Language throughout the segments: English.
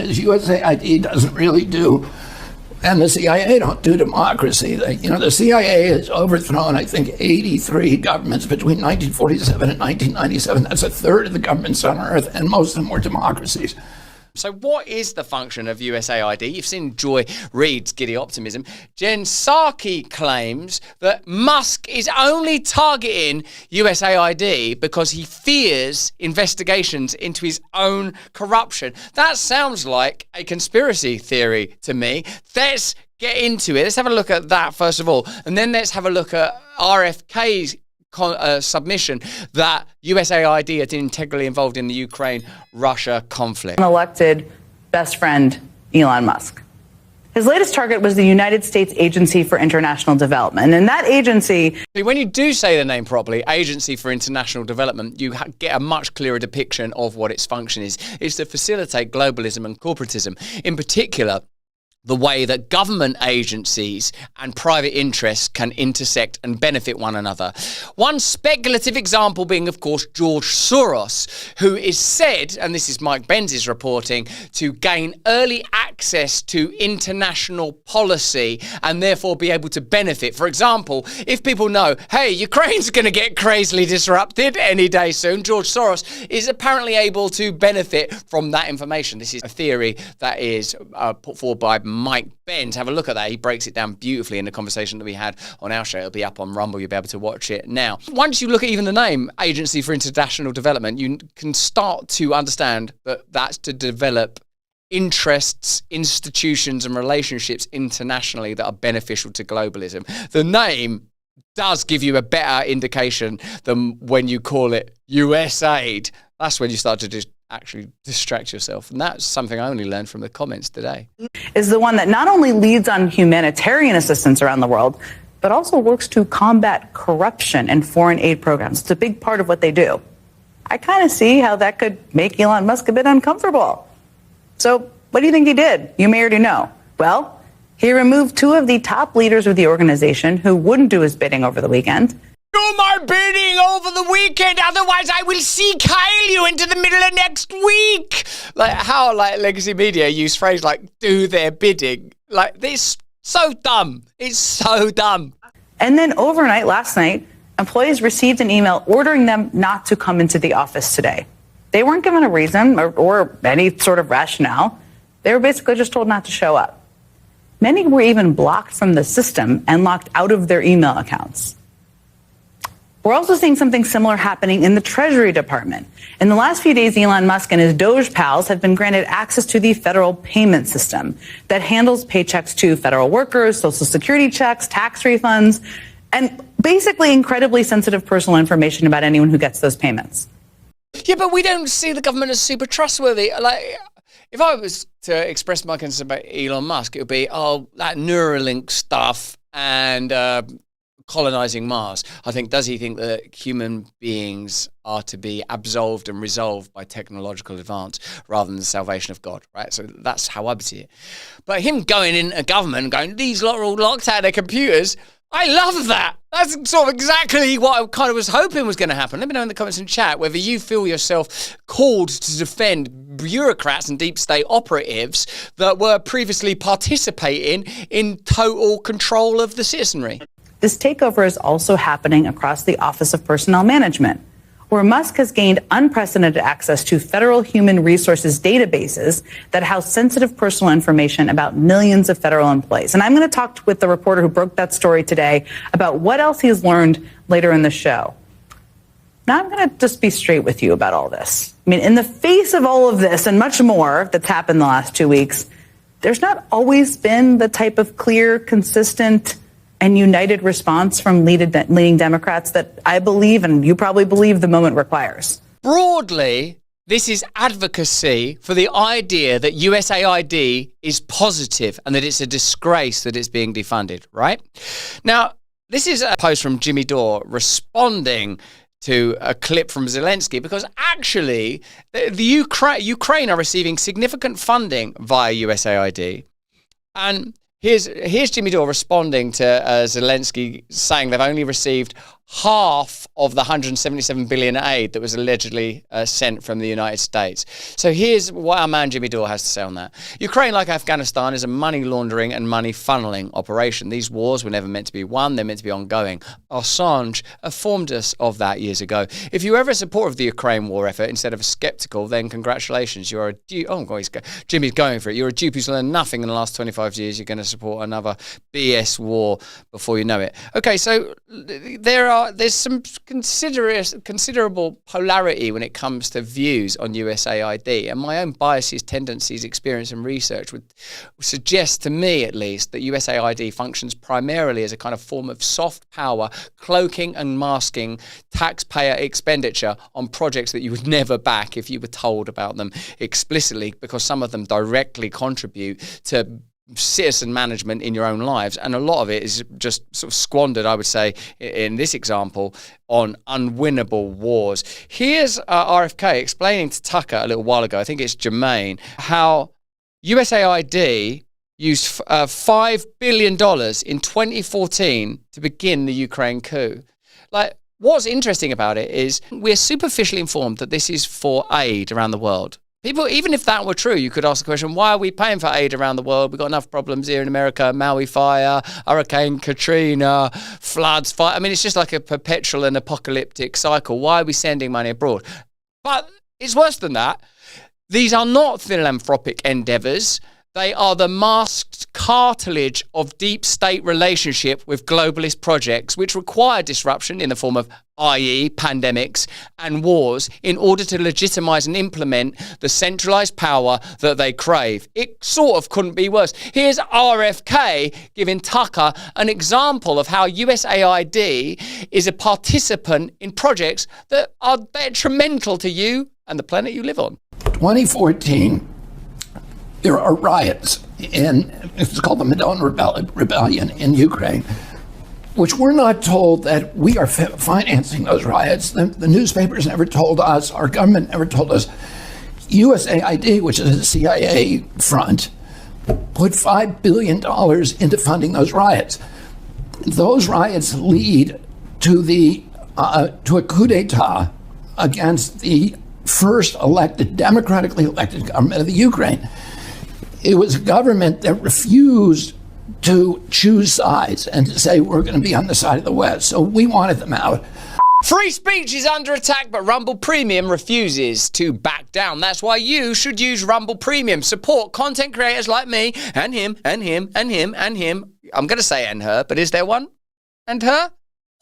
is USAID doesn't really do, and the CIA don't do democracy. The CIA has overthrown, I think, 83 governments between 1947 and 1997. That's a third of the governments on Earth, and most of them were democracies. So what is the function of USAID? You've seen Joy Reid's giddy optimism. Jen Psaki claims that Musk is only targeting USAID because he fears investigations into his own corruption. That sounds like a conspiracy theory to me. Let's get into it. Let's have a look at that first of all. And then let's have a look at RFK's submission that USAID are integrally involved in the Ukraine-Russia conflict. Elected best friend, Elon Musk. His latest target was the United States Agency for International Development. And that agency... When you do say the name properly, Agency for International Development, you get a much clearer depiction of what its function is. It's to facilitate globalism and corporatism. In particular, the way that government agencies and private interests can intersect and benefit one another. One speculative example being, of course, George Soros, who is said, and this is Mike Benz's reporting, to gain early access to international policy and therefore be able to benefit. For example, if people know, hey, Ukraine's going to get crazily disrupted any day soon, George Soros is apparently able to benefit from that information. This is a theory that is put forward by Mike Benz. Have a look at that. He breaks it down beautifully in the conversation that we had on our show. It'll be up on Rumble. You'll be able to watch it now. Once you look at even the name, Agency for International Development, you can start to understand that that's to develop interests, institutions and relationships internationally that are beneficial to globalism. The name does give you a better indication than when you call it USAID. That's when you start to just actually distract yourself. And that's something I only learned from the comments today. Is the one that not only leads on humanitarian assistance around the world, but also works to combat corruption and foreign aid programs. It's a big part of what they do. I kind of see how that could make Elon Musk a bit uncomfortable. So what do you think he did? You may already know. Well, he removed two of the top leaders of the organization who wouldn't do his bidding over the weekend. Do my bidding over the weekend, otherwise I will kyle you into the middle of next week. Like how legacy media use phrase like do their bidding. Like this, so dumb. It's so dumb. And then overnight last night, employees received an email ordering them not to come into the office today. They weren't given a reason or any sort of rationale. They were basically just told not to show up. Many were even blocked from the system and locked out of their email accounts. We're also seeing something similar happening in the Treasury Department. In the last few days, Elon Musk and his Doge pals have been granted access to the federal payment system that handles paychecks to federal workers, Social Security checks, tax refunds, and basically incredibly sensitive personal information about anyone who gets those payments. Yeah, but we don't see the government as super trustworthy. Like, if I was to express my concern about Elon Musk, it would be, that Neuralink stuff and colonizing Mars. I think, does he think that human beings are to be absolved and resolved by technological advance rather than the salvation of God, right? So that's how I see it. But him going into government and going, these lot are all locked out of their computers, I love that. That's sort of exactly what I kind of was hoping was going to happen. Let me know in the comments and chat whether you feel yourself called to defend bureaucrats and deep state operatives that were previously participating in total control of the citizenry. This takeover is also happening across the Office of Personnel Management, where Musk has gained unprecedented access to federal human resources databases that house sensitive personal information about millions of federal employees. And I'm going to talk with the reporter who broke that story today about what else he's learned later in the show. Now, I'm going to just be straight with you about all this. I mean, in the face of all of this and much more that's happened the last 2 weeks, there's not always been the type of clear, consistent, and united response from leading Democrats that I believe, and you probably believe, the moment requires. Broadly, this is advocacy for the idea that USAID is positive and that it's a disgrace that it's being defunded, right? Now, this is a post from Jimmy Dore responding to a clip from Zelensky, because actually the Ukraine are receiving significant funding via USAID. And Here's Jimmy Dore responding to Zelensky saying they've only received half of the 177 billion aid that was allegedly sent from the United States. So here's what our man Jimmy Dore has to say on that. Ukraine, like Afghanistan, is a money laundering and money funneling operation. These wars were never meant to be won, they're meant to be ongoing. Assange informed us of that years ago. If you're ever a supporter of the Ukraine war effort instead of a skeptical, then congratulations. You're Jimmy's going for it. You're a dupe who's learned nothing in the last 25 years. You're going to support another BS war before you know it. Okay, so there's some considerable polarity when it comes to views on USAID, and my own biases, tendencies, experience and research would suggest to me at least that USAID functions primarily as a kind of form of soft power, cloaking and masking taxpayer expenditure on projects that you would never back if you were told about them explicitly, because some of them directly contribute to citizen management in your own lives, and a lot of it is just sort of squandered, I would say, in this example, on unwinnable wars. Here's RFK explaining to Tucker a little while ago, I think it's Jermaine, how USAID used $5 billion in 2014 to begin the Ukraine coup. Like, what's interesting about it is we're superficially informed that this is for aid around the world. People, even if that were true, you could ask the question, why are we paying for aid around the world? We've got enough problems here in America, Maui fire, Hurricane Katrina, floods, fire. I mean, it's just like a perpetual and apocalyptic cycle. Why are we sending money abroad? But it's worse than that. These are not philanthropic endeavors. They are the masked cartilage of deep state relationship with globalist projects, which require disruption in the form of, i.e., pandemics and wars, in order to legitimize and implement the centralized power that they crave. It sort of couldn't be worse. Here's RFK giving Tucker an example of how USAID is a participant in projects that are detrimental to you and the planet you live on. 2014. There are riots it's called the Maidan Rebellion in Ukraine, which we're not told that we are financing those riots. The newspapers never told us, our government never told us. USAID, which is a CIA front, put $5 billion into funding those riots. Those riots lead to a coup d'etat against the first democratically elected government of the Ukraine. It was a government that refused to choose sides and to say, we're going to be on the side of the West. So we wanted them out. Free speech is under attack, but Rumble Premium refuses to back down. That's why you should use Rumble Premium. Support content creators like me, and him, and him, and him, and him. I'm going to say and her, but is there one? And her?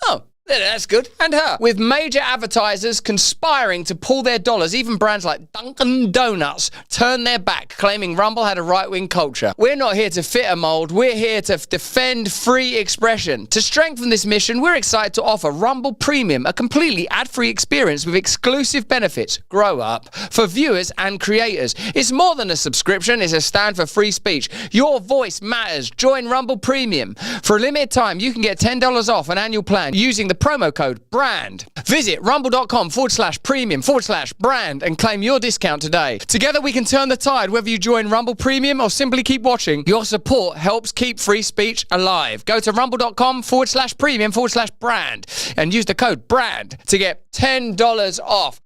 Oh. That's good. And her. With major advertisers conspiring to pull their dollars, even brands like Dunkin' Donuts turned their back, claiming Rumble had a right-wing culture. We're not here to fit a mold. We're here to defend free expression. To strengthen this mission, we're excited to offer Rumble Premium, a completely ad-free experience with exclusive benefits, grow up, for viewers and creators. It's more than a subscription. It's a stand for free speech. Your voice matters. Join Rumble Premium. For a limited time, you can get $10 off an annual plan using the promo code BRAND. Visit rumble.com/premium/brand and claim your discount today. Together we can turn the tide, whether you join Rumble Premium or simply keep watching. Your support helps keep free speech alive. Go to rumble.com/premium/brand and use the code BRAND to get $10 off.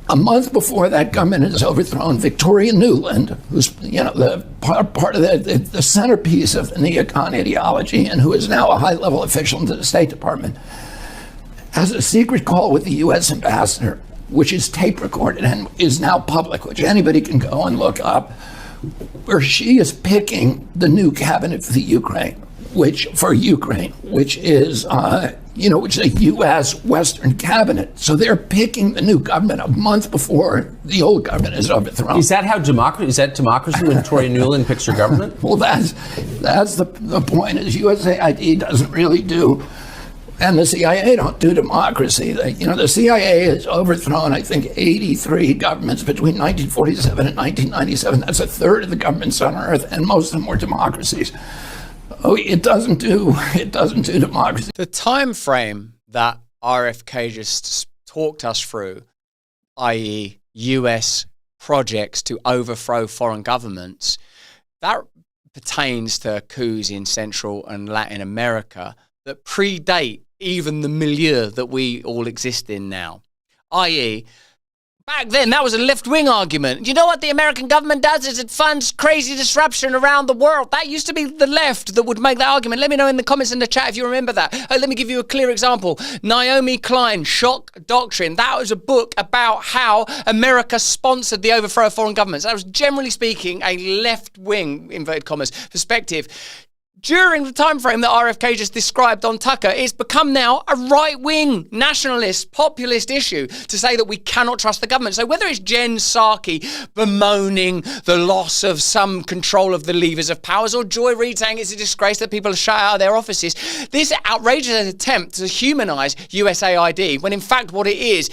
A month before that government is overthrown, Victoria Nuland, who's the part of the centerpiece of the neocon ideology and who is now a high-level official in the State Department, has a secret call with the U.S. ambassador, which is tape recorded and is now public, which anybody can go and look up, where she is picking the new cabinet for the Ukraine, which is which is a U.S. Western cabinet. So they're picking the new government a month before the old government is overthrown. Is that how democracy? Is that democracy when Victoria Nuland picks her government? Well, that's the point. Is USAID doesn't really do, and the CIA don't do democracy. The CIA has overthrown, I think, 83 governments between 1947 and 1997. That's a third of the governments on Earth, and most of them were democracies. Oh, it doesn't do democracy. The time frame that RFK just talked us through, i.e. US projects to overthrow foreign governments, that pertains to coups in Central and Latin America that predate even the milieu that we all exist in now. I.e., back then, that was a left-wing argument. You know what the American government does is it funds crazy disruption around the world. That used to be the left that would make that argument. Let me know in the comments in the chat if you remember that. Let me give you a clear example. Naomi Klein, Shock Doctrine. That was a book about how America sponsored the overthrow of foreign governments. That was, generally speaking, a left-wing, inverted commas, perspective. During the time frame that RFK just described on Tucker, it's become now a right-wing, nationalist, populist issue to say that we cannot trust the government. So whether it's Jen Psaki bemoaning the loss of some control of the levers of powers, or Joy Reid saying it's a disgrace that people are shut out of their offices, this outrageous attempt to humanize USAID, when in fact what it is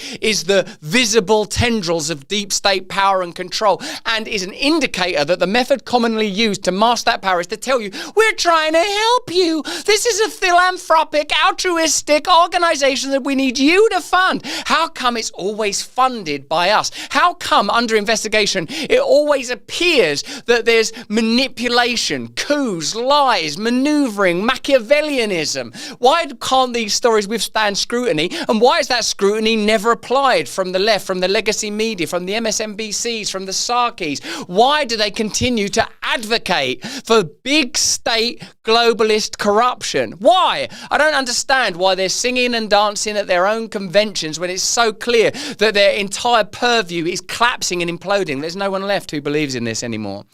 the visible tendrils of deep state power and control, and is an indicator that the method commonly used to mask that power is to tell you, we're trying to help you. This is a philanthropic, altruistic organization that we need you to fund. How come it's always funded by us? How come under investigation it always appears that there's manipulation, coups, lies, maneuvering, Machiavellianism? Why can't these stories withstand scrutiny? And why is that scrutiny never applied from the left, from the legacy media, from the MSNBCs, from the Sarkis? Why do they continue to advocate for big state globalist corruption? Why? I don't understand why they're singing and dancing at their own conventions when it's so clear that their entire purview is collapsing and imploding. There's no one left who believes in this anymore.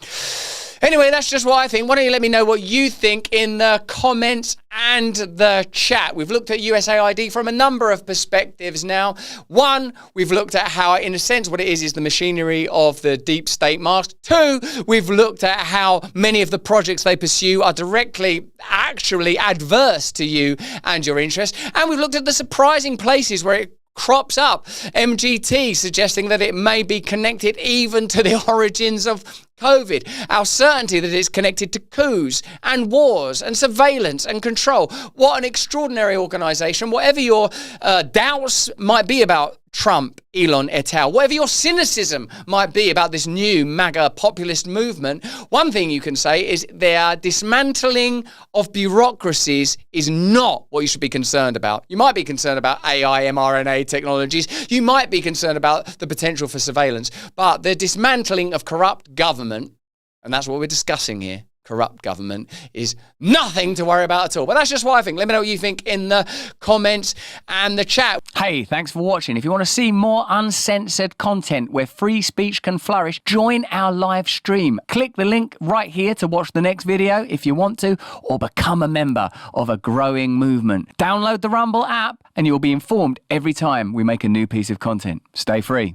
Anyway, that's just what I think. Why don't you let me know what you think in the comments and the chat. We've looked at USAID from a number of perspectives now. One, we've looked at how, in a sense, what it is the machinery of the deep state mask. Two, we've looked at how many of the projects they pursue are directly, actually adverse to you and your interests. And we've looked at the surprising places where it crops up. MGT suggesting that it may be connected even to the origins of COVID. Our certainty that it's connected to coups and wars and surveillance and control. What an extraordinary organization. Whatever your doubts might be about Trump, Elon et al., whatever your cynicism might be about this new MAGA populist movement, one thing you can say is their dismantling of bureaucracies is not what you should be concerned about. You might be concerned about AI, mRNA technologies. You might be concerned about the potential for surveillance. But the dismantling of corrupt government, and that's what we're discussing here, corrupt government, is nothing to worry about at all. But that's just what I think. Let me know what you think in the comments and the chat. Hey, thanks for watching. If you want to see more uncensored content where free speech can flourish, join our live stream. Click the link right here to watch the next video if you want to, or become a member of a growing movement. Download the Rumble app and you'll be informed every time we make a new piece of content. Stay free.